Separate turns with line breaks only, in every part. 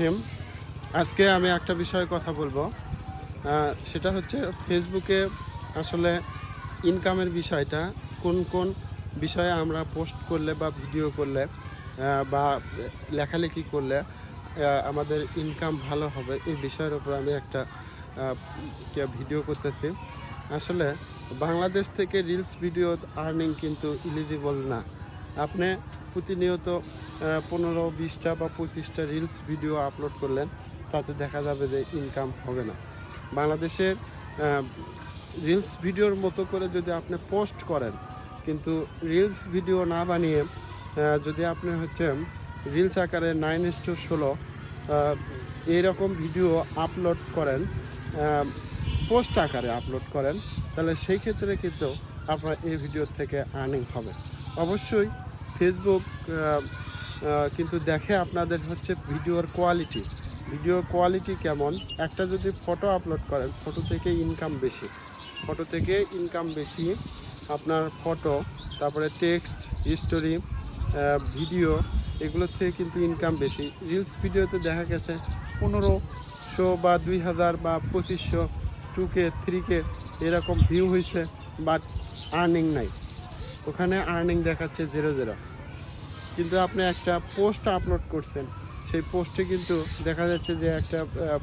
হিম আজকে আমি একটা বিষয়ে কথা বলবো। সেটা হচ্ছে ফেসবুকে আসলে ইনকামের বিষয়টা কোন কোন বিষয়ে আমরা পোস্ট করলে বা ভিডিও করলে বা লেখালেখি করলে আমাদের ইনকাম ভালো হবে, এই বিষয়ের উপর আমি একটা ভিডিও করতেছি। আসলে বাংলাদেশ থেকে রিলস ভিডিও আর্নিং কিন্তু এলিজিবল না। আপনি প্রতিনিয়ত 15-20টা বা 25টা রিলস ভিডিও আপলোড করলেন, তাতে দেখা যাবে যে ইনকাম হবে না। বাংলাদেশের রিলস ভিডিওর মতো করে যদি আপনি পোস্ট করেন, কিন্তু রিলস ভিডিও না বানিয়ে যদি আপনি রিলস আকারে 9:16 এইরকম ভিডিও আপলোড করেন, পোস্ট আকারে আপলোড করেন, তাহলে সেই ক্ষেত্রে কিন্তু আপনার এই ভিডিওর থেকে আর্নিং হবে। অবশ্যই ফেসবুক কিন্তু দেখে আপনাদের ভিডিওর কোয়ালিটি কেমন। একটা যদি ফটো আপলোড করেন, ফটো থেকে ইনকাম বেশি আপনার ফটো, তারপরে টেক্সট, স্টোরি, ভিডিও, এগুলোর থেকে কিন্তু ইনকাম বেশি। রিলস ভিডিওতে দেখা গেছে 1500 বা 2000 বা 2500, 2K 3K এরকম ভিউ হয়েছে, বাট আর্নিং নাই। ওখানে আর্নিং দেখাচ্ছে 0 কিন্তু আপনি একটা পোস্ট আপলোড করছেন, সেই পোস্টে কিন্তু দেখা যাচ্ছে যে একটা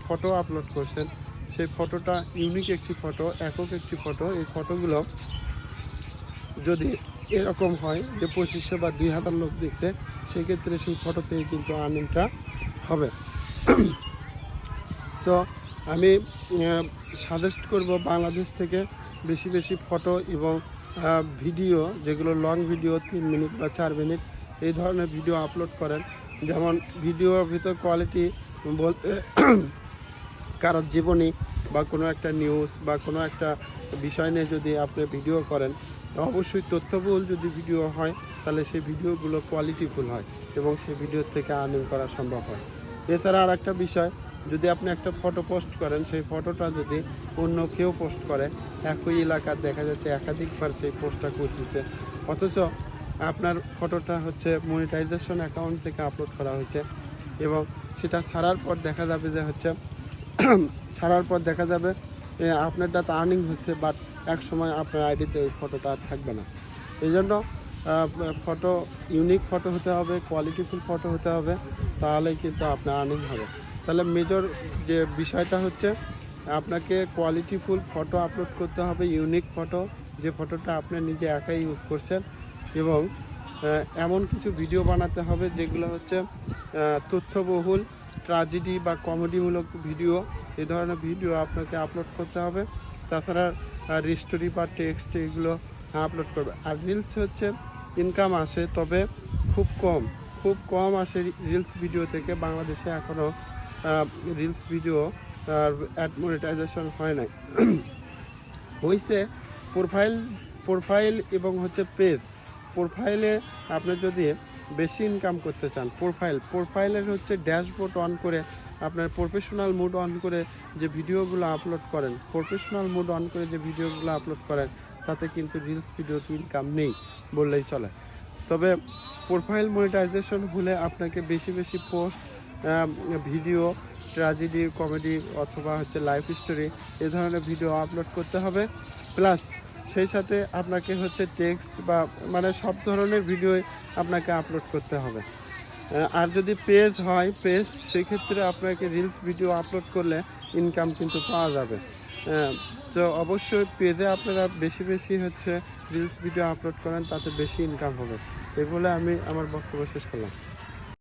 ফটো আপলোড করছেন, সেই ফটোটা ইউনিক একটি ফটো, একক একটি ফটো। এই ফটোগুলো যদি এরকম হয় যে 2500 বা 2000 লোক দেখছে, সেক্ষেত্রে সেই ফটোতেই কিন্তু আর্নিংটা হবে। সো আমি সাজেস্ট করব বাংলাদেশ থেকে বেশি ফটো এবং ভিডিও, যেগুলো লং ভিডিও 3 মিনিট বা 4 মিনিট, এই ধরনের ভিডিও আপলোড করেন। যেমন ভিডিওর ভিতর কোয়ালিটি বলতে কারোর জীবনী বা কোনো একটা নিউজ বা কোনো একটা বিষয় নিয়ে যদি আপনি ভিডিও করেন, অবশ্যই তথ্যবহুল যদি ভিডিও হয়, তাহলে সেই ভিডিওগুলো কোয়ালিটিফুল হয় এবং সেই ভিডিওর থেকে আর্নিং করা সম্ভব হয়। এছাড়া আর একটা বিষয়, যদি আপনি একটা ফটো পোস্ট করেন, সেই ফটোটা যদি অন্য কেউ পোস্ট করে, একই এলাকার দেখা যাচ্ছে একাধিকবার সেই পোস্টটা করতেছে, অথচ আপনার ফটোটা মনিটাইজেশন অ্যাকাউন্ট থেকে আপলোড করা হয়েছে এবং সেটা ছাড়ার পর দেখা যাবে আপনারটা তো আর্নিং হচ্ছে, বাট এক সময় আপনার আইডিতে ওই ফটোটা আর থাকবে না। এই জন্য ফটো ইউনিক ফটো হতে হবে, কোয়ালিটিফুল ফটো হতে হবে, তাহলেই কিন্তু আপনার আর্নিং হবে। তাহলে মেজর যে বিষয়টা আপনাকে কোয়ালিটিফুল ফটো আপলোড করতে হবে, ইউনিক ফটো, যে ফটোটা আপনি নিজে একাই ইউজ করছেন, এবং এমন কিছু ভিডিও বানাতে হবে যেগুলো তথ্যবহুল, ট্র্যাজেডি বা কমেডিমূলক ভিডিও, এই ধরনের ভিডিও আপনাকে আপলোড করতে হবে। তাছাড়া স্টোরি বা টেক্সট এগুলো আপলোড করবে। আর রিলস ইনকাম আসে, তবে খুব কম আসে রিলস ভিডিও থেকে। বাংলাদেশে এখনও রিলস ভিডিও অ্যাড মনিটাইজেশন হয় নাই। হয়েছে প্রোফাইল এবং প্রোফাইলে আপনি যদি বেশি ইনকাম করতে চান, প্রোফাইলের ড্যাশবোর্ড অন করে আপনার প্রফেশনাল মুড অন করে যে ভিডিওগুলো আপলোড করেন, তাতে কিন্তু রিলস ভিডিওতে ইনকাম নেই বললেই চলে। তবে প্রোফাইল মনিটাইজেশন হলে আপনাকে বেশি পোস্ট, ভিডিও, ট্র্যাজেডি, কমেডি অথবা লাইফ স্টোরি, এই ধরনের ভিডিও আপলোড করতে হবে। প্লাস সেই সাথে আপনাকে টেক্সট বা সব ধরনের ভিডিও আপনাকে আপলোড করতে হবে। আর যদি পেজ হয়, সেক্ষেত্রে আপনাকে রিলস ভিডিও আপলোড করলে ইনকাম কিন্তু পাওয়া যাবে। তো অবশ্যই পেজে আপনারা বেশি রিলস ভিডিও আপলোড করেন, তাতে বেশি ইনকাম হবে। এই বলে আমি আমার বক্তব্য শেষ করলাম।